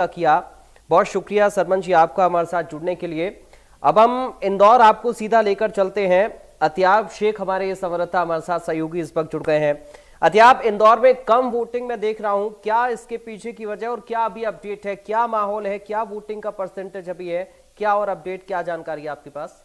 किया। बहुत शुक्रिया सरमन जी आपका हमारे साथ जुड़ने के लिए। अब हम इंदौर आपको सीधा लेकर चलते हैं। अतियाब शेख हमारे ये संवाददाता हमारे साथ सहयोगी इस वक्त जुड़ गए हैं। अतियाब, इंदौर में कम वोटिंग में देख रहा हूं, क्या इसके पीछे की वजह और क्या अभी अपडेट है, क्या माहौल है, क्या वोटिंग का परसेंटेज अभी है, क्या और अपडेट, क्या जानकारी है आपके पास?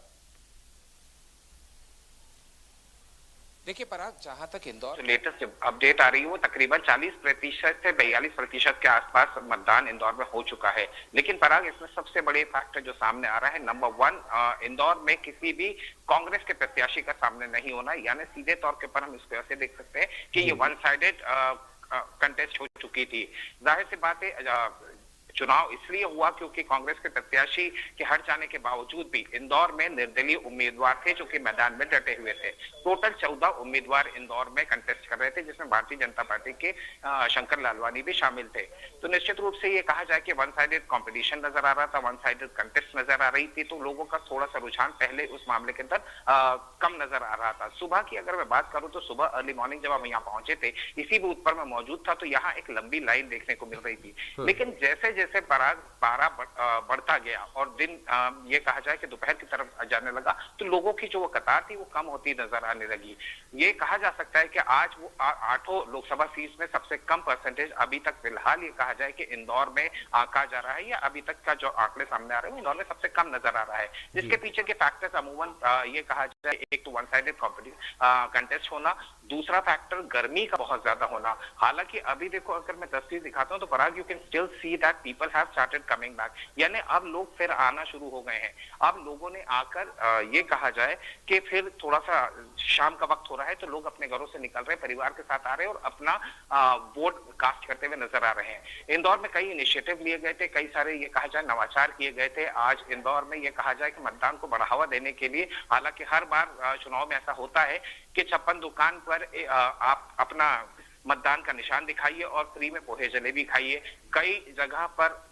देखिए पराग, जहां तक इंदौर लेटेस्ट अपडेट आ रही है वो तकरीबन 40% से 42% के आसपास मतदान इंदौर में हो चुका है। लेकिन पराग, इसमें सबसे बड़े फैक्टर जो सामने आ रहा है, नंबर 1, इंदौर में किसी भी कांग्रेस के प्रत्याशी का सामने नहीं होना। यानी सीधे तौर के पर हम इसको ऐसे देख सकते हैं कि ये वन साइडेड कंटेस्ट हो चुकी थी। जाहिर सी बात है, चुनाव इसलिए हुआ क्योंकि कांग्रेस के प्रत्याशी के हट जाने के बावजूद भी इंदौर में निर्दलीय उम्मीदवार थे जो कि मैदान में डटे हुए थे। टोटल 14 उम्मीदवार इंदौर में कंटेस्ट कर रहे थे, जिसमें भारतीय जनता पार्टी के शंकर लालवानी भी शामिल थे। तो निश्चित रूप से ये कहा जाए कि वन साइडेड कॉम्पिटिशन नजर आ रहा था, वन साइडेड कंटेस्ट नजर आ रही थी, तो लोगों का थोड़ा सा रुझान पहले उस मामले के अंदर कम नजर आ रहा था। सुबह की अगर मैं बात करूं तो सुबह अर्ली मॉर्निंग जब हम यहाँ पहुंचे थे, इसी बूथ पर मैं मौजूद था, तो यहाँ एक लंबी लाइन देखने को मिल रही थी। लेकिन जैसे जैसे पराग पारा बढ़ता गया और दिन ये कहा जाए कि दोपहर की तरफ जाने लगा, तो लोगों की जो वो कतार थी वो कम होती नजर आने लगी। ये कहा जा सकता है कि आज वो 8 लोकसभा सीट में सबसे कम परसेंटेज अभी तक फिलहाल ये कहा जाए कि इंदौर में आंका जा रहा है, या अभी तक का जो आंकड़े सामने आ रहे हैं इंदौर में सबसे कम नजर आ रहा है। जिसके पीछे के फैक्टर्स अमूमन ये कहा जाए, एक तो वन साइडेड कंटेस्ट होना, दूसरा फैक्टर गर्मी का बहुत ज्यादा होना। हालांकि अभी देखो, अगर मैं तस्वीर दिखाता हूं तो Parag, you can still see that people have started coming back. यानी अब लोग फिर आना शुरू हो गए हैं। अब लोगों ने आकर ये कहा जाए कि फिर थोड़ा सा शाम का वक्त हो रहा है, तो लोग अपने घरों से निकल रहे हैं, परिवार के साथ आ रहे हैं और अपना वोट कास्ट करते हुए नजर आ रहे हैं। इंदौर में कई इनिशिएटिव लिए गए थे, कई सारे ये कहा जाए नवाचार किए गए थे। आज इंदौर में ये कहा जाए कि मतदान को बढ़ावा देने के लिए, हालांकि हर बार चुनाव में ऐसा होता है कि 56 दुकान पर आप अपना मतदान का निशान दिखाइए और फ्री में पोहे जलेबी खाइए। कई जगह पर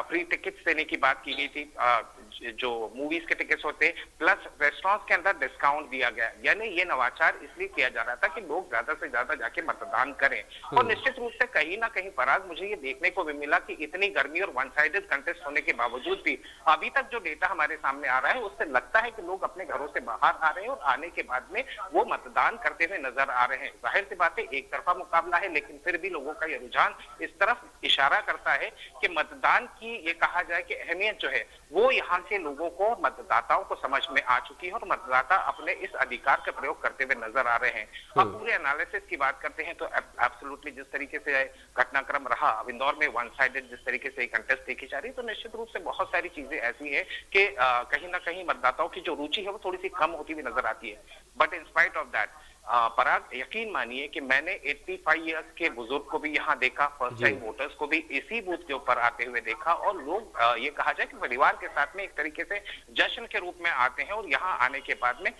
फ्री टिकट्स देने की बात की गई थी, जो मूवीज के टिकट्स होते, प्लस रेस्टोरेंट्स के अंदर डिस्काउंट दिया गया। यानी ये नवाचार इसलिए किया जा रहा था कि लोग ज्यादा से ज्यादा जाके मतदान करें। और निश्चित रूप से कहीं ना कहीं पराग, मुझे ये देखने को भी मिला कि इतनी गर्मी और वन साइडेड कंटेस्ट होने के बावजूद भी अभी तक जो डेटा हमारे सामने आ रहा है, उससे लगता है कि लोग अपने घरों से बाहर आ रहे हैं और आने के बाद में वो मतदान करते हुए नजर आ रहे हैं। जाहिर सी बात है, एक तरफा मुकाबला है, लेकिन फिर भी लोगों का ये रुझान इस तरफ इशारा करता है कि मतदान की ये कहा जाए कि अहमियत जो है वो यहाँ के लोगों को, मतदाताओं को समझ में आ चुकी है और मतदाता अपने इस अधिकार का प्रयोग करते हुए नजर आ रहे हैं। अब पूरे एनालिसिस की बात करते हैं तो एब्सोल्युटली जिस तरीके से घटनाक्रम रहा, अब इंदौर में वन साइडेड जिस तरीके से कंटेस्ट देखी जा रही है, तो निश्चित रूप से बहुत सारी चीजें ऐसी है कि कहीं ना कहीं मतदाताओं की जो रुचि है वो थोड़ी सी कम होती हुई नजर आती है। But in spite of that Parag, यकीन मानिए कि मैंने 85 इयर्स के बुजुर्ग को भी यहाँ देखा, फर्स्ट टाइम वोटर्स को भी इसी बूथ के ऊपर आते हुए देखा, और लोग ये कहा जाए कि परिवार के साथ में एक तरीके से जश्न के रूप में आते हैं और यहाँ आने के बाद में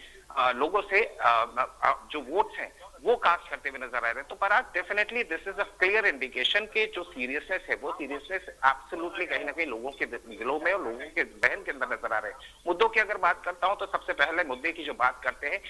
लोगों से जो वोट्स हैं वो कास्ट करते हुए नजर आ रहे हैं। तो Parag, definitely this is a clear indication कि जो सीरियसनेस है वो सीरियसनेस एब्सोल्युटली कहीं ना कहीं लोगों के दिलों में और लोगों के जहन के अंदर नजर आ रहे हैं। मुद्दों की अगर बात करता हूं तो सबसे पहले मुद्दे की जो बात करते हैं,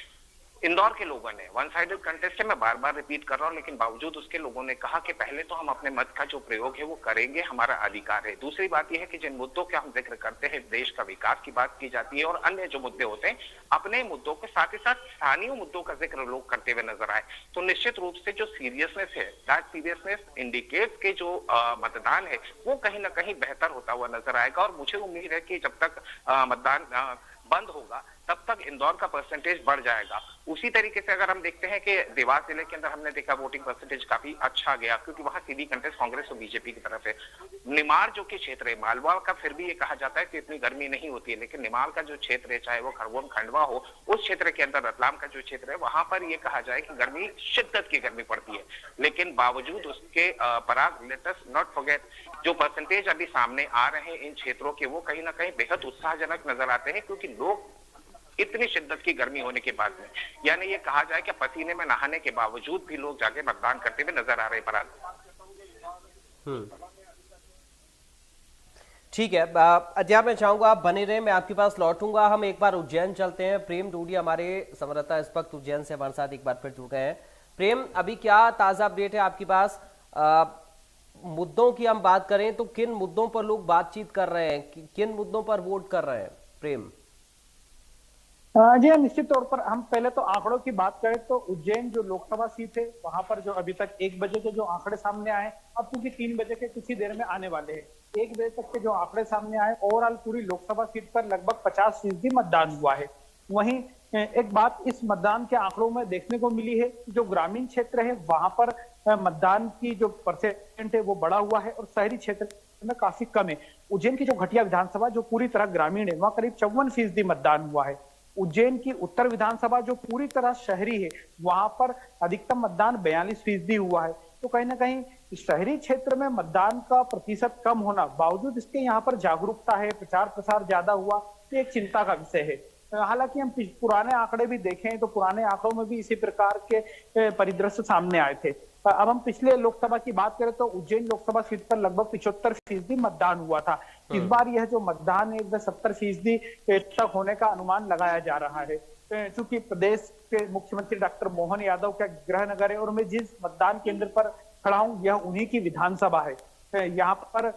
इंदौर के लोगों ने, वन साइडेड कंटेस्ट है, मैं बार बार रिपीट कर रहा हूं, लेकिन बावजूद उसके लोगों ने कहा कि पहले तो हम अपने मत का जो प्रयोग है वो करेंगे, हमारा अधिकार है। दूसरी बात यह है कि जिन मुद्दों का हम जिक्र करते हैं, देश का विकास की बात की जाती है और अन्य जो मुद्दे होते हैं, अपने मुद्दों के साथ ही साथ स्थानीय मुद्दों का जिक्र लोग करते हुए नजर आए। तो निश्चित रूप से जो सीरियसनेस है, दैट सीरियसनेस इंडिकेट्स के जो मतदान है वो कहीं ना कहीं बेहतर होता हुआ नजर आएगा। और मुझे उम्मीद है कि जब तक मतदान बंद होगा तब तक इंदौर का परसेंटेज बढ़ जाएगा। उसी तरीके से अगर हम देखते हैं कि देवास जिले के अंदर हमने देखा वोटिंग परसेंटेज काफी अच्छा गया, क्योंकि वहां सीधी कंटेस्ट कांग्रेस और बीजेपी की तरफ है। निमाड़ जो कि क्षेत्र है, मालवा का फिर भी ये कहा जाता है कि इतनी गर्मी नहीं होती है, लेकिन निमाड़ का जो क्षेत्र है, चाहे वो खरगोन खंडवा हो, उस क्षेत्र के अंदर रतलाम का जो क्षेत्र है, वहां पर ये कहा जाए कि गर्मी, शिद्दत की गर्मी पड़ती है। लेकिन बावजूद उसके पराग, लेट अस नॉट फॉरगेट, जो परसेंटेज अभी सामने आ रहे हैं इन क्षेत्रों के, वो कहीं ना कहीं बेहद उत्साहजनक नजर आते हैं, क्योंकि लोग इतनी शिद्दत की गर्मी होने के बाद में, यानी ये कहा जाए कि पसीने में नहाने के बावजूद भी लोग जाके मतदान करते हुए नजर आ रहे हैं। पराग, ठीक है अध्याप, मैं चाहूंगा आप बने रहे, मैं आपके पास लौटूंगा। हम एक बार उज्जैन चलते हैं। प्रेम डूडिया हमारे संवाददाता इस वक्त उज्जैन से हमारे साथ एक बार फिर जुड़ गए हैं। प्रेम, अभी क्या ताजा अपडेट है आपके पास? मुद्दों की हम बात करें तो किन मुद्दों पर लोग बातचीत कर रहे हैं, किन मुद्दों पर वोट कर रहे हैं प्रेम? जी हाँ, निश्चित तौर पर हम पहले तो आंकड़ों की बात करें तो उज्जैन जो लोकसभा सीट है वहां पर जो अभी तक 1 बजे के जो आंकड़े सामने आए, अब क्योंकि 3 बजे के कुछ ही देर में आने वाले हैं, 1 बजे तक के जो आंकड़े सामने आए, ओवरऑल पूरी लोकसभा सीट पर लगभग 50% मतदान हुआ है। वहीं एक बात इस मतदान के आंकड़ों में देखने को मिली है, जो ग्रामीण क्षेत्र है वहां पर मतदान की जो परसेंट है वो बढ़ा हुआ है और शहरी क्षेत्र में काफी कम है। उज्जैन की जो घटिया विधानसभा जो पूरी तरह ग्रामीण है, वहां करीब 54% मतदान हुआ है। उज्जैन की उत्तर विधानसभा जो पूरी तरह शहरी है, वहां पर अधिकतम मतदान 42% हुआ है। तो कहीं ना कहीं शहरी क्षेत्र में मतदान का प्रतिशत कम होना, बावजूद इसके यहाँ पर जागरूकता है, प्रचार प्रसार ज्यादा हुआ, तो एक चिंता का विषय है। हालांकि हम पुराने आंकड़े भी देखें तो पुराने आंकड़ों में भी इसी प्रकार के परिदृश्य सामने आए थे। अब हम पिछले लोकसभा की बात करें तो उज्जैन लोकसभा सीट पर लगभग 75% मतदान हुआ था। इस बार यह जो मतदान है 70% तक होने का अनुमान लगाया जा रहा है। चूंकि प्रदेश के मुख्यमंत्री डॉक्टर मोहन यादव का गृह नगर है और मैं जिस मतदान केंद्र पर खड़ा हूं यह उन्हीं की विधानसभा है। यहाँ पर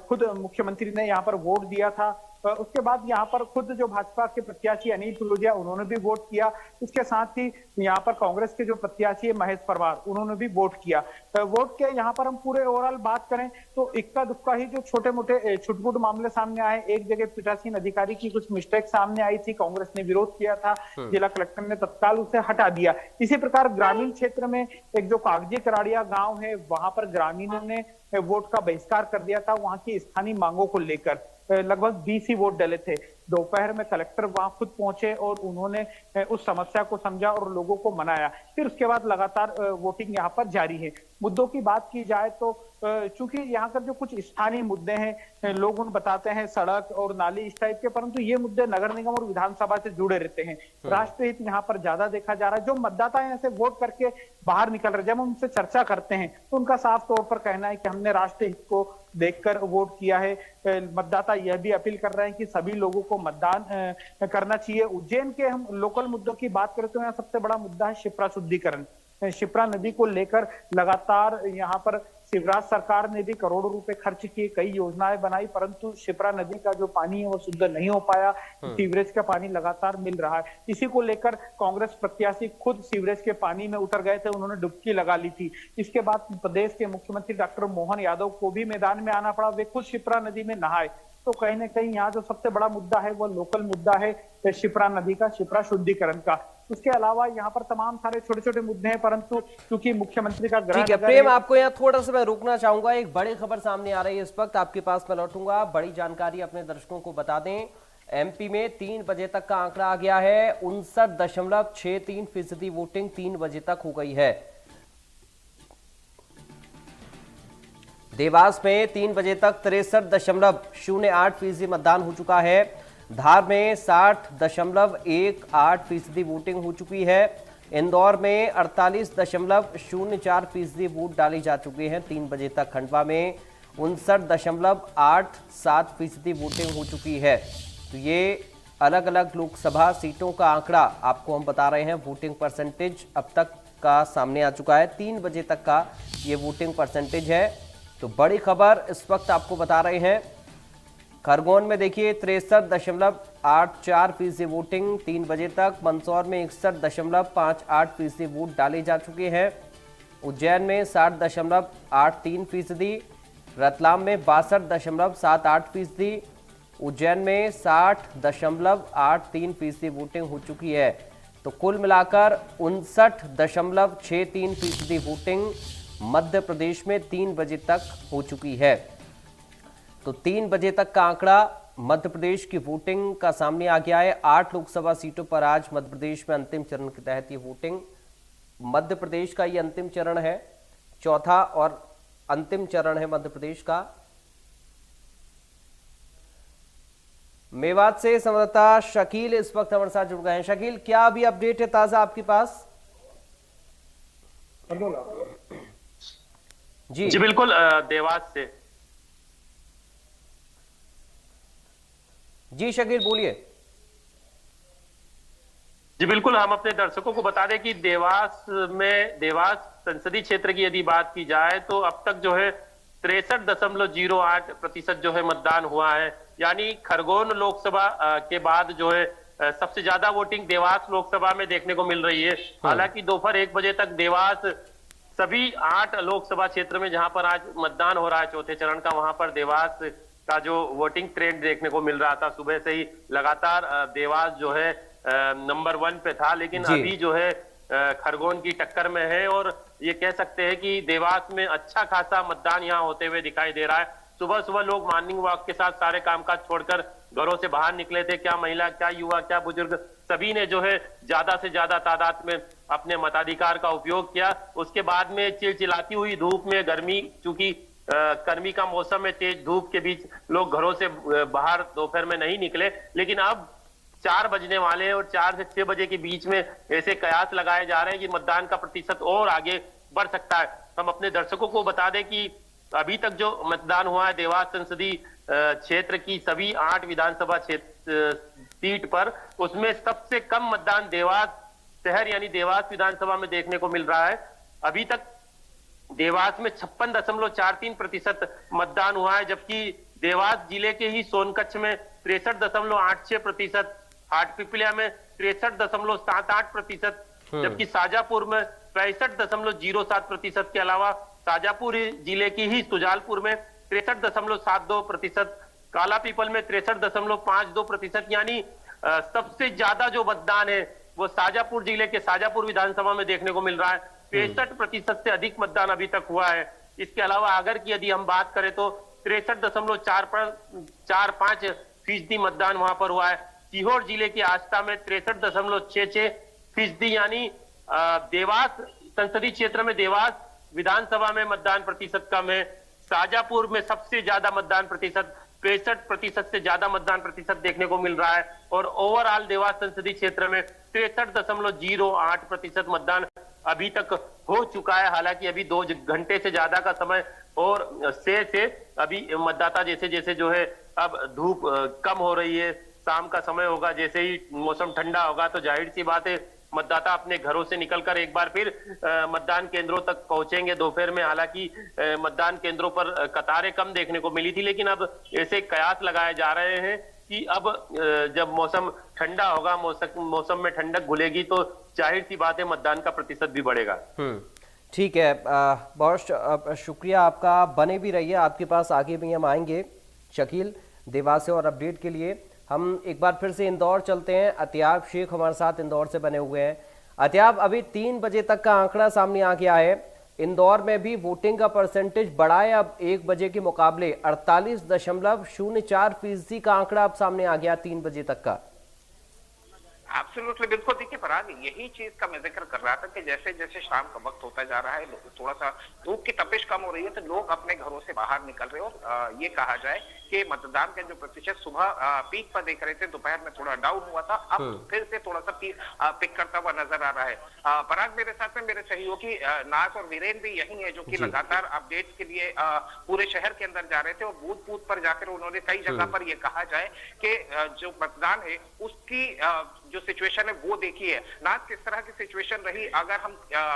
खुद मुख्यमंत्री ने यहाँ पर वोट दिया था। उसके बाद यहाँ पर खुद जो भाजपा के प्रत्याशी अनिल फिरोजिया उन्होंने भी वोट किया। इसके साथ ही यहाँ पर कांग्रेस के जो प्रत्याशी है महेश परमार उन्होंने भी वोट किया। वोट के यहाँ पर हम पूरे ओवरऑल बात करें तो इक्का दुक्का ही जो छोटे मोटे छुटपुट मामले सामने आए, एक जगह पीठासीन अधिकारी की कुछ मिस्टेक सामने आई थी, कांग्रेस ने विरोध किया था, जिला कलेक्टर ने तत्काल उसे हटा दिया। इसी प्रकार ग्रामीण क्षेत्र में एक जो कागजी कराड़िया गाँव है वहां पर ग्रामीणों ने वोट का बहिष्कार कर दिया था, वहां की स्थानीय मांगों को लेकर। लगभग 20 ही वोट डले थे। दोपहर में कलेक्टर वहां खुद पहुंचे और उन्होंने उस समस्या को समझा और लोगों को मनाया। फिर उसके बाद लगातार वोटिंग यहाँ पर जारी है। मुद्दों की बात की जाए तो चूंकि यहाँ पर जो कुछ स्थानीय मुद्दे हैं, लोग उन बताते हैं सड़क और नाली इस टाइप के, परंतु ये मुद्दे नगर निगम और विधानसभा से जुड़े रहते हैं। राष्ट्रहित यहाँ पर ज्यादा देखा जा रहा है। जो मतदाता यहाँ से वोट करके बाहर निकल रहे, जब हम उनसे चर्चा करते हैं तो उनका साफ तौर पर कहना है कि हमने राष्ट्रहित को देखकर वोट किया है। मतदाता यह भी अपील कर रहे हैं कि सभी लोगों को मतदान करना चाहिए। उज्जैन के हम लोकल मुद्दों की बात करें तो यहाँ सबसे बड़ा मुद्दा है शिप्रा शुद्धिकरण। शिप्रा नदी को लेकर लगातार यहाँ पर शिवराज सरकार ने भी करोड़ों रुपए खर्च किए, कई योजनाएं बनाई, परंतु शिप्रा नदी का जो पानी है वो शुद्ध नहीं हो पाया। सीवरेज का पानी लगातार मिल रहा है। इसी को लेकर कांग्रेस प्रत्याशी खुद सीवरेज के पानी में उतर गए थे, उन्होंने डुबकी लगा ली थी। इसके बाद प्रदेश के मुख्यमंत्री डॉक्टर मोहन यादव को भी मैदान में आना पड़ा, वे खुद शिप्रा नदी में नहाए। तो कहीं ना कहीं यहाँ जो सबसे बड़ा मुद्दा है वो लोकल मुद्दा है शिप्रा नदी का, शिप्रा शुद्धिकरण का। उसके अलावा यहाँ पर तमाम सारे छोटे छोटे मुद्दे हैं, परंतु क्योंकि मुख्यमंत्री का ठीक है प्रेम, आपको यहाँ थोड़ा सा मैं रोकना चाहूंगा। एक बड़ी खबर सामने आ रही है इस वक्त, आपके पास मैं लौटूंगा। बड़ी जानकारी अपने दर्शकों को बता दें। एमपी में 3 बजे तक का आंकड़ा आ गया है। 59.63% वोटिंग 3 बजे तक हो गई है। देवास में 3 बजे तक 63.08% मतदान हो चुका है। धार में 60.18% वोटिंग हो चुकी है। इंदौर में 48.04% वोट डाले जा चुके हैं 3 बजे तक। खंडवा में 59.87% वोटिंग हो चुकी है। तो ये अलग अलग लोकसभा सीटों का आंकड़ा आपको हम बता रहे हैं। वोटिंग परसेंटेज अब तक का सामने आ चुका है। 3 बजे तक का ये वोटिंग परसेंटेज है। तो बड़ी खबर इस वक्त आपको बता रहे हैं। खरगोन में देखिए 63.84% वोटिंग 3 बजे तक। मंदसौर में 61.58% वोट डाले जा चुके हैं। उज्जैन में 60.83%। रतलाम में 62.78%। उज्जैन में 60.83% वोटिंग हो चुकी है। तो कुल मिलाकर 59.63% वोटिंग मध्य प्रदेश में 3 बजे तक हो चुकी है। तो 3 बजे तक का आंकड़ा मध्य प्रदेश की वोटिंग का सामने आ गया है। 8 लोकसभा सीटों पर आज मध्य प्रदेश में अंतिम चरण के तहत ये वोटिंग, मध्य प्रदेश का ये अंतिम चरण है, चौथा और अंतिम चरण है मध्य प्रदेश का। मेवात से संवाददाता शकील इस वक्त हमारे साथ जुड़ गए हैं। शकील, क्या अभी अपडेट है ताजा आपके पास? जी बिल्कुल, देवास से। जी शकील बोलिए। जी बिल्कुल, हम अपने दर्शकों को बता दें कि देवास संसदीय क्षेत्र की यदि बात की जाए तो अब तक जो है 63.08% जो है मतदान हुआ है। यानी खरगोन लोकसभा के बाद जो है सबसे ज्यादा वोटिंग देवास लोकसभा में देखने को मिल रही है। हालांकि दोपहर 1 बजे तक देवास सभी 8 लोकसभा क्षेत्र में जहां पर आज मतदान हो रहा है चौथे चरण का, वहां पर देवास का जो वोटिंग ट्रेंड देखने को मिल रहा था, सुबह से ही लगातार देवास जो है नंबर 1 पे था, लेकिन अभी जो है खरगोन की टक्कर में है। और ये कह सकते हैं कि देवास में अच्छा खासा मतदान यहाँ होते हुए दिखाई दे रहा है। सुबह सुबह लोग मॉर्निंग वॉक के साथ सारे कामकाज छोड़कर घरों से बाहर निकले थे, क्या महिला, क्या युवा, क्या बुजुर्ग, सभी ने जो है ज्यादा से ज्यादा तादाद में अपने मताधिकार का उपयोग किया। उसके बाद में चिलचिलाती हुई धूप में, गर्मी, चूंकि गर्मी का मौसम है, तेज धूप के बीच लोग घरों से बाहर दोपहर में नहीं निकले, लेकिन अब 4 बजने वाले हैं और 4 से 6 बजे के बीच में ऐसे कयास लगाए जा रहे हैं कि मतदान का प्रतिशत और आगे बढ़ सकता है। हम अपने दर्शकों को बता दें कि अभी तक जो मतदान हुआ है देवास संसदीय क्षेत्र की सभी 8 विधानसभा क्षेत्र सीट पर, उसमें सबसे कम मतदान देवास शहर यानी देवास विधानसभा में देखने को मिल रहा है। अभी तक देवास में 56.43% मतदान हुआ है, जबकि देवास जिले के ही सोनकच्छ में 63.86%, हाटपिपलिया में 63.78%, जबकि शाजापुर में 65.07% के अलावा शाजापुर जिले की ही सुजालपुर में 63.72%, कालापीपल में 63.52%, यानी सबसे ज्यादा जो मतदान है वो शाजापुर जिले के शाजापुर विधानसभा में देखने को मिल रहा है। 65% से अधिक मतदान अभी तक हुआ है। इसके अलावा आगर की यदि हम बात करें तो 63.45% मतदान वहां पर हुआ है। सीहोर जिले की आस्था में 63.66%, यानी देवास संसदीय क्षेत्र में देवास विधानसभा में मतदान प्रतिशत कम है। शाजापुर में सबसे ज्यादा मतदान प्रतिशत 63% से ज्यादा मतदान प्रतिशत देखने को मिल रहा है और ओवरऑल देवास संसदीय क्षेत्र में 63.08% मतदान अभी तक हो चुका है। हालांकि अभी 2 घंटे से ज्यादा का समय और से अभी मतदाता जैसे जैसे जो है अब धूप कम हो रही है, शाम का समय होगा, जैसे ही मौसम ठंडा होगा तो जाहिर सी बात है मतदाता अपने घरों से निकलकर एक बार फिर मतदान केंद्रों तक पहुंचेंगे। दोपहर में हालांकि मतदान केंद्रों पर कतारें कम देखने को मिली थी, लेकिन अब ऐसे कयास लगाए जा रहे हैं कि अब जब मौसम ठंडा होगा, मौसम में ठंडक घुलेगी तो जाहिर सी बात है मतदान का प्रतिशत भी बढ़ेगा। ठीक है, बहुत शुक्रिया आपका, बने भी रहिए, आपके पास आगे भी हम आएंगे शकील देवास से और अपडेट के लिए। हम एक बार फिर से इंदौर चलते हैं, अतियाब शेख हमारे साथ इंदौर से बने हुए हैं। अतियाब, अभी 3 बजे तक का आंकड़ा सामने आ गया है, इंदौर में भी वोटिंग का परसेंटेज बढ़ा है, अब 1 बजे के मुकाबले 48.04% का आंकड़ा अब सामने आ गया 3 बजे तक का। एब्सोल्युटली, बिल्कुल। देखिए फरहाद, यही चीज का मैं जिक्र कर रहा था कि जैसे जैसे शाम का वक्त होता जा रहा है, थोड़ा सा धूप की तपिश कम हो रही है तो लोग अपने घरों से बाहर निकल रहे हो। ये कहा जाए कि मतदान का जो प्रतिशत सुबह पीक पर देख रहे थे, दोपहर में थोड़ा डाउन हुआ था, अब फिर से थोड़ा सा पिक करता हुआ नजर आ रहा है। फरहाद, मेरे साथ में मेरे सहयोगी नाज और वीरेन भी यही है, जो कि लगातार अपडेट्स के लिए पूरे शहर के अंदर जा रहे थे और बूथ बूथ पर जाकर उन्होंने कई जगह पर यह कहा जाए कि जो मतदान है उसकी जो सिचुएशन है वो देखी है। नाज, किस तरह की सिचुएशन रही? अगर हम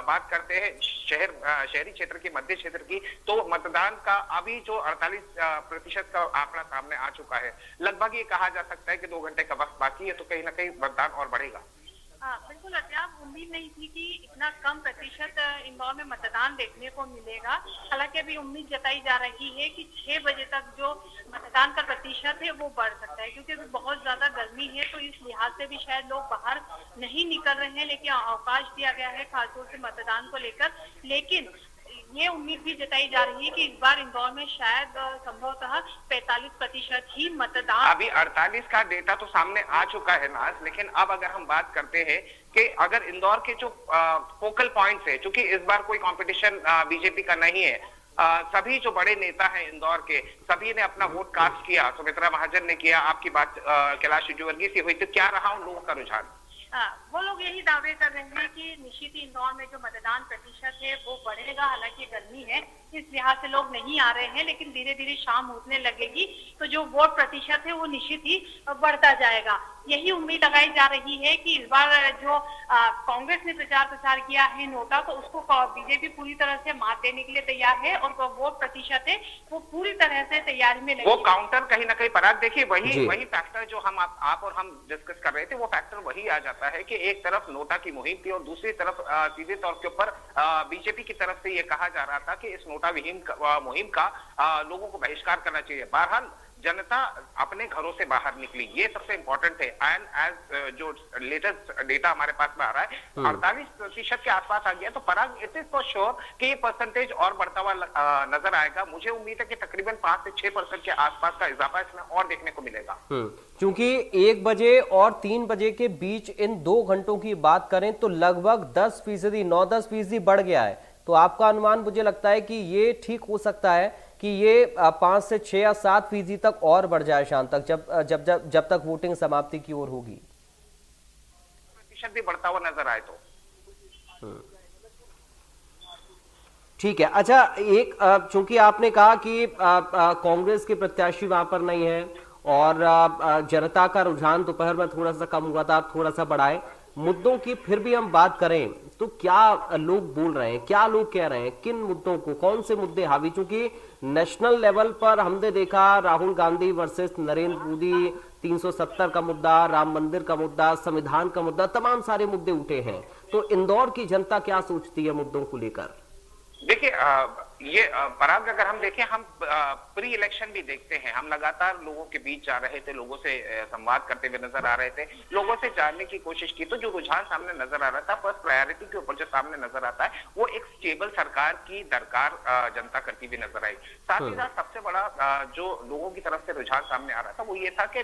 बात करते हैं शहरी क्षेत्र की, मध्य क्षेत्र की, तो मतदान का अभी जो 48% का आंकड़ा सामने आ चुका है, लगभग ये कहा जा सकता है कि 2 घंटे का वक्त बाकी है, तो कहीं ना कहीं मतदान और बढ़ेगा। बिल्कुल अत्याब, उम्मीद नहीं थी कि इतना कम प्रतिशत इंदौर में मतदान देखने को मिलेगा। हालांकि अभी उम्मीद जताई जा रही है कि 6 बजे तक जो मतदान का प्रतिशत है वो बढ़ सकता है, क्योंकि अभी बहुत ज्यादा गर्मी है, तो इस लिहाज से भी शायद लोग बाहर नहीं निकल रहे हैं, लेकिन अवकाश दिया गया है खासतौर से मतदान को लेकर। लेकिन ये उम्मीद भी जताई जा रही है कि इस बार इंदौर में शायद संभवतः 45% ही मतदान। अभी 48 का डेटा तो सामने आ चुका है नाज, लेकिन अब अगर हम बात करते हैं कि अगर इंदौर के जो फोकल पॉइंट्स है, क्योंकि इस बार कोई कंपटीशन बीजेपी का नहीं है, सभी जो बड़े नेता हैं इंदौर के, सभी ने अपना वोट कास्ट किया। सुमित्रा महाजन ने किया, आपकी बात कैलाश विजयवर्गीय से हुई, तो क्या रहा उन लोगों का रुझान? वो लोग यही दावे कर रहे हैं कि निश्चित ही इंदौर में जो मतदान प्रतिशत है वो बढ़ेगा। हालांकि गर्मी है, इस लिहाज से लोग नहीं आ रहे हैं, लेकिन धीरे धीरे शाम होने लगेगी तो जो वोट प्रतिशत है वो निश्चित ही बढ़ता जाएगा। यही उम्मीद लगाई जा रही है कि इस बार जो कांग्रेस ने प्रचार प्रसार किया है नोटा, तो उसको बीजेपी पूरी तरह से मात देने के लिए तैयार है और वोट प्रतिशत है वो पूरी तरह से तैयारी में लगी। वो काउंटर कहीं ना कहीं पराग देखिए वही फैक्टर जो हम आप और हम डिस्कस कर रहे थे, वो फैक्टर वही आ जाता है कि एक तरफ नोटा की मुहिम थी और दूसरी तरफ सीधे तौर के ऊपर बीजेपी की तरफ से ये कहा जा रहा था कि इस नोटा मुहिम का लोगों को बहिष्कार करना चाहिए। बहरहाल जनता अपने घरों से बाहर निकली, ये सबसे इंपॉर्टेंट है। एंड एज जो लेटेस्ट डेटा हमारे पास में आ रहा है 48% के आसपास आ गया, तो पराग इट इज फॉर श्योर कि ये परसेंटेज और बढ़ता हुआ नजर आएगा। मुझे उम्मीद है कि तकरीबन 5 से 6% के आसपास का इजाफा इसमें और देखने को मिलेगा। क्योंकि 1 बजे और 3 बजे के बीच इन 2 घंटों की बात करें तो लगभग 10%, 9-10% बढ़ गया है। तो आपका अनुमान मुझे लगता है कि ये ठीक हो सकता है कि ये 5 से 6 या 7% तक और बढ़ जाए शाम तक, जब तक वोटिंग समाप्ति की ओर होगी। प्रतिशत भी बढ़ता हुआ नजर आए तो ठीक है। अच्छा, एक चूंकि आपने कहा कि कांग्रेस के प्रत्याशी वहां पर नहीं है और जनता का रुझान दोपहर में थोड़ा सा कम हुआ था, थोड़ा सा बढ़ा है। मुद्दों की फिर भी हम बात करें तो क्या लोग बोल रहे हैं, क्या लोग कह रहे हैं, किन मुद्दों को, कौन से मुद्दे हावी? चूंकि नेशनल लेवल पर हमने देखा राहुल गांधी वर्सेस नरेंद्र मोदी, 370 का मुद्दा, राम मंदिर का मुद्दा, संविधान का मुद्दा, तमाम सारे मुद्दे उठे हैं। तो इंदौर की जनता क्या सोचती है मुद्दों को लेकर? देखिए ये पराग अगर हम देखें, हम प्री इलेक्शन भी देखते हैं, हम लगातार लोगों के बीच जा रहे थे, लोगों से संवाद करते हुए नजर आ रहे थे, लोगों से जानने की कोशिश की। तो जो रुझान सामने नजर आ रहा था, फर्स्ट प्रायोरिटी के ऊपर जो सामने नजर आता है वो एक स्टेबल सरकार की दरकार जनता करती हुई नजर आई। साथ ही साथ सबसे बड़ा जो लोगों की तरफ से रुझान सामने आ रहा था वो ये था कि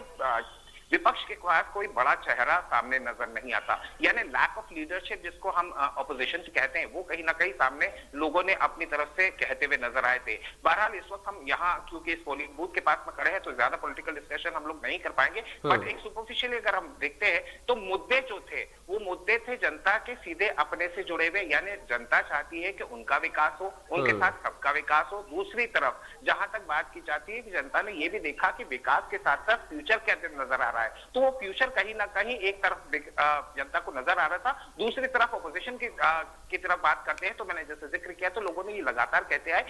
विपक्ष के पास कोई बड़ा चेहरा सामने नजर नहीं आता, यानी लैक ऑफ लीडरशिप जिसको हम ऑपोजिशन कहते हैं, वो कहीं ना कहीं सामने लोगों ने अपनी तरफ से कहते हुए नजर आए थे। बहरहाल इस वक्त हम यहाँ क्योंकि इस पोलिंग बूथ के पास में खड़े हैं तो ज्यादा पॉलिटिकल डिस्कशन हम लोग नहीं कर पाएंगे, बट एक सुपरफिशियली अगर हम देखते हैं तो मुद्दे जो थे वो मुद्दे थे जनता के सीधे अपने से जुड़े हुए, यानी जनता चाहती है कि उनका विकास हो, उनके साथ सबका विकास हो। दूसरी तरफ जहां तक बात की जाती है कि जनता ने ये भी देखा कि विकास के साथ साथ फ्यूचर कैसे नजर आ रहा है, तो वो फ्यूचर कहीं ना कहीं एक तरफ जनता को नजर आ रहा था, दूसरी तरफ ऑपोजिशन की तरफ बात करते हैं तो मैंने जैसे जिक्र किया तो लोगों ने ये लगातार कहते आए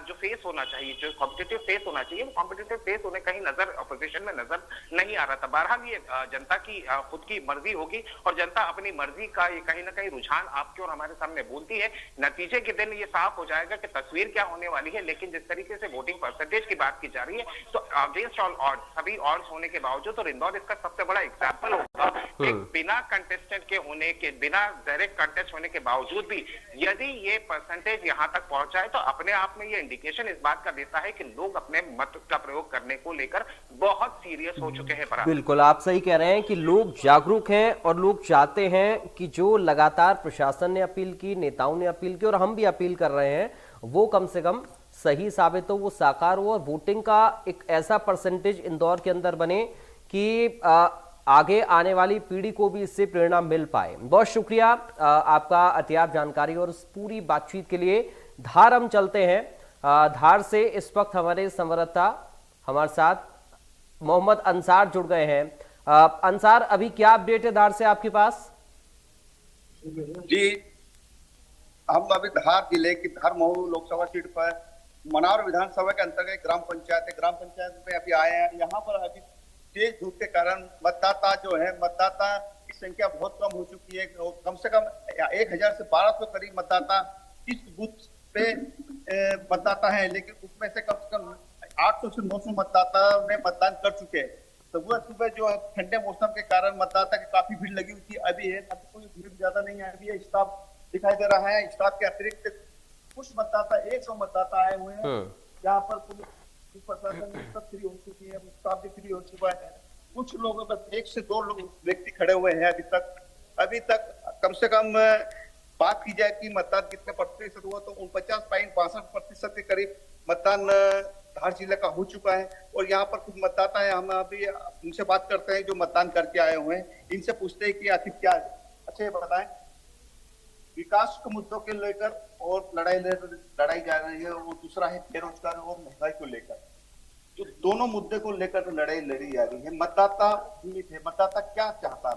जो फेस होना चाहिए, जो कॉम्पिटिटिव फेस होना चाहिए, वो कॉम्पिटिटिव फेस उन्हें कहीं नजर ऑपोजिशन में नजर नहीं आ रहा था। बहरहाल ये जनता की खुद की मर्जी होगी और जनता अपनी मर्जी का ये कहीं ना कहीं रुझान आपके और हमारे सामने बोलती है। नतीजे के दिन ये साफ हो जाएगा कि तस्वीर क्या होने वाली है, लेकिन जिस तरीके से वोटिंग परसेंटेज की बात की जा रही है तो अगेंस्ट ऑल ऑड्स, सभी ऑड्स होने के बावजूद, और इंदौर इसका सबसे बड़ा एग्जाम्पल होगा, एक बिना कंटेस्टेंट के होने के, बिना डायरेक्ट कंटेस्ट होने के बावजूद भी यदि ये परसेंटेज यहां तक पहुंचा है तो अपने आप में ये इंडिकेशन इस बात का देता है कि लोग अपने मत का प्रयोग करने को लेकर बहुत सीरियस हो चुके हैं। बिल्कुल आप सही कह रहे हैं कि लोग जागरूक हैं और लोग चाहते हैं कि जो लगातार प्रशासन ने अपील की, नेताओं ने अपील की और हम भी अपील कर रहे हैं, वो कम से कम सही साबित हो, वो साकार हो और वोटिंग का एक ऐसा परसेंटेज इंदौर के अंदर बने कि आगे आने वाली पीढ़ी को भी इससे प्रेरणा मिल पाए। बहुत शुक्रिया आपका अतियाब जानकारी और इस पूरी बातचीत के लिए। धार हम चलते हैं, धार से इस वक्त हमारे संवाददाता हमारे साथ मोहम्मद अंसार जुड़ गए हैं। अंसार, अभी क्या अपडेट है धार से आपके पास? जी, हम अभी धार जिले की धार मऊ लोकसभा सीट पर मनावर विधानसभा के अंतर्गत ग्राम पंचायत में अभी आए हैं। यहाँ पर अभी तेज धूप के कारण मतदाता जो है, मतदाता की संख्या बहुत कम हो चुकी है। कम से कम 1000 से 1200 करीब मतदाता इस बूथ पे मतदाता है, लेकिन उसमें से कम 800 से 900 मतदाता ने मतदान कर चुके हैं। सुबह जो ठंडे मौसम के कारण मतदाता की काफी भीड़ लगी हुई थी, अभी है कोई भीड़ ज्यादा नहीं है, अभी स्टाफ दिखाई दे रहा है। स्टाफ के अतिरिक्त कुछ मतदाता 100 मतदाता आए हुए हैं। यहाँ पर पुलिस प्रशासन सब फ्री हो चुकी है, स्टाफ भी फ्री हो चुका है। कुछ लोगों बस 1 से 2 लोग व्यक्ति खड़े हुए हैं अभी तक कम से कम बात की जाए कि मतदान कितने प्रतिशत हुआ तो 49.62% के करीब मतदान धार जिले का हो चुका है। और यहाँ पर कुछ मतदाता है, हम अभी उनसे बात करते हैं जो मतदान करके आए हुए हैं, इनसे पूछते हैं कि आखिर क्या है। अच्छा ये बताएं, विकास के मुद्दों के लेकर और लड़ाई जा रही है, वो दूसरा है बेरोजगारी और महंगाई को लेकर, जो दोनों मुद्दे को लेकर लड़ाई लड़ी जा रही है। मतदाता सीमित है, मतदाता क्या चाहता है?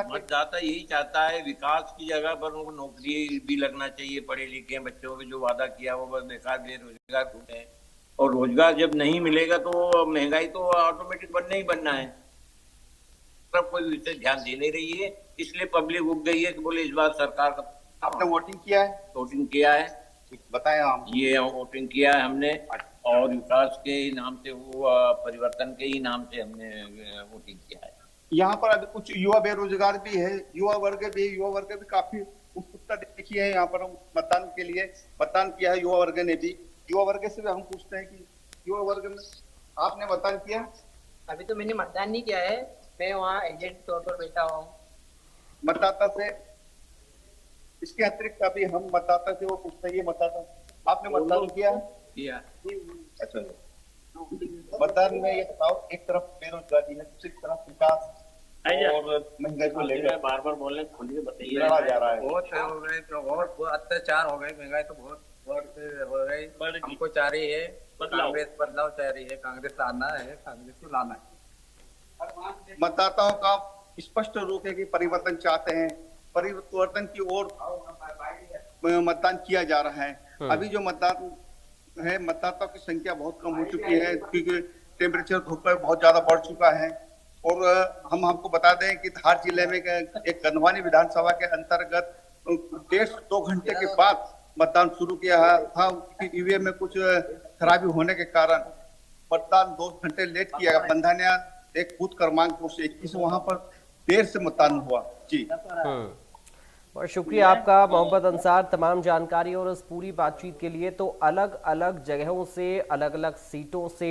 मतदाता यही चाहता है विकास की जगह पर उनको नौकरी भी लगना चाहिए, पढ़े लिखे बच्चों को जो वादा किया वो बस बेकार बेरोजगार घूमे, और रोजगार जब नहीं मिलेगा तो महंगाई तो ऑटोमेटिक बनना ही बनना है। तब कोई विशेष ध्यान दे नहीं रही है, इसलिए पब्लिक उग गई है कि बोले इस बार सरकार का। आपने वोटिंग किया है? वोटिंग किया है, बताएं आप। ये वोटिंग किया है हमने, और विकास के नाम से वो परिवर्तन के ही नाम से हमने वोटिंग किया है। यहाँ पर अभी कुछ युवा बेरोजगार भी है, युवा वर्ग भी काफी उत्सुकता देखी है यहाँ पर मतदान के लिए। मतदान किया है युवा वर्ग ने भी। युवा वर्ग से भी हम पूछते हैं कि युवा वर्ग में आपने मतदान किया? अभी तो मैंने मतदान नहीं किया है, मैं वहाँ एजेंट तौर पर बैठा हुआ हूँ। मतदाता से इसके अतिरिक्त अभी हम मतदाता से वो पूछते हैं, मतदाता आपने मतदान किया? अच्छा, मतदान में ये बताओ, एक तरफ बेरोजगारी है, दूसरी तरफ विकास और महंगाई को लेकर बार बार बोलने खोलिए बताइए लड़ा जा रहा है। बहुत हो गए तो बहुत अत्याचार हो गए, महंगाई तो बहुत हो गई। हमको चाह रही है कांग्रेस, बदलाव चाह रही है, कांग्रेस लाना है, कांग्रेस को लाना है। मतदाताओं का स्पष्ट रूप है कि परिवर्तन चाहते हैं, परिवर्तन की ओर मतदान किया जा रहा है। अभी जो मतदान है, मतदाताओं की संख्या बहुत कम हो चुकी है क्योंकि टेम्परेचर धूप पर बहुत ज्यादा बढ़ चुका है। और हम आपको बता दें कि धार जिले में एक गंधवानी विधानसभा के अंतर्गत 1.5-2 घंटे के बाद मतदान शुरू किया था। ईवीएम में कुछ खराबी होने के कारण मतदान 2 घंटे लेट किया गया। बंधानिया एक बूथ क्रमांक 221 वहां पर देर से मतदान हुआ। जी और शुक्रिया आपका मोहम्मद अंसार तमाम जानकारी और इस पूरी बातचीत के लिए। तो अलग अलग जगहों से, अलग अलग सीटों से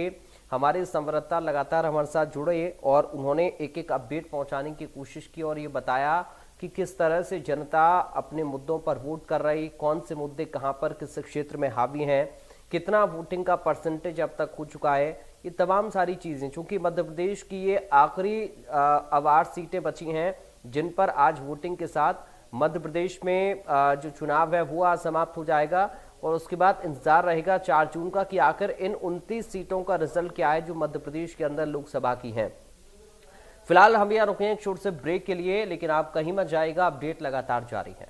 हमारे संवाददाता लगातार हमारे साथ जुड़े और उन्होंने एक एक अपडेट पहुंचाने की कोशिश की और ये बताया कि किस तरह से जनता अपने मुद्दों पर वोट कर रही, कौन से मुद्दे कहां पर किस क्षेत्र में हावी हैं, कितना वोटिंग का परसेंटेज अब तक हो चुका है, ये तमाम सारी चीजें। चूंकि मध्य प्रदेश की ये आखिरी आवाज सीटें बची हैं जिन पर आज वोटिंग के साथ मध्य प्रदेश में जो चुनाव है वो आज समाप्त हो जाएगा और उसके बाद इंतजार रहेगा 4 जून का कि आखिर इन 29 सीटों का रिजल्ट क्या है जो मध्य प्रदेश के अंदर लोकसभा की हैं। फिलहाल हम यहाँ रुके हैं एक छोटे से ब्रेक के लिए, लेकिन आप कहीं मत जाइएगा, अपडेट लगातार जारी है।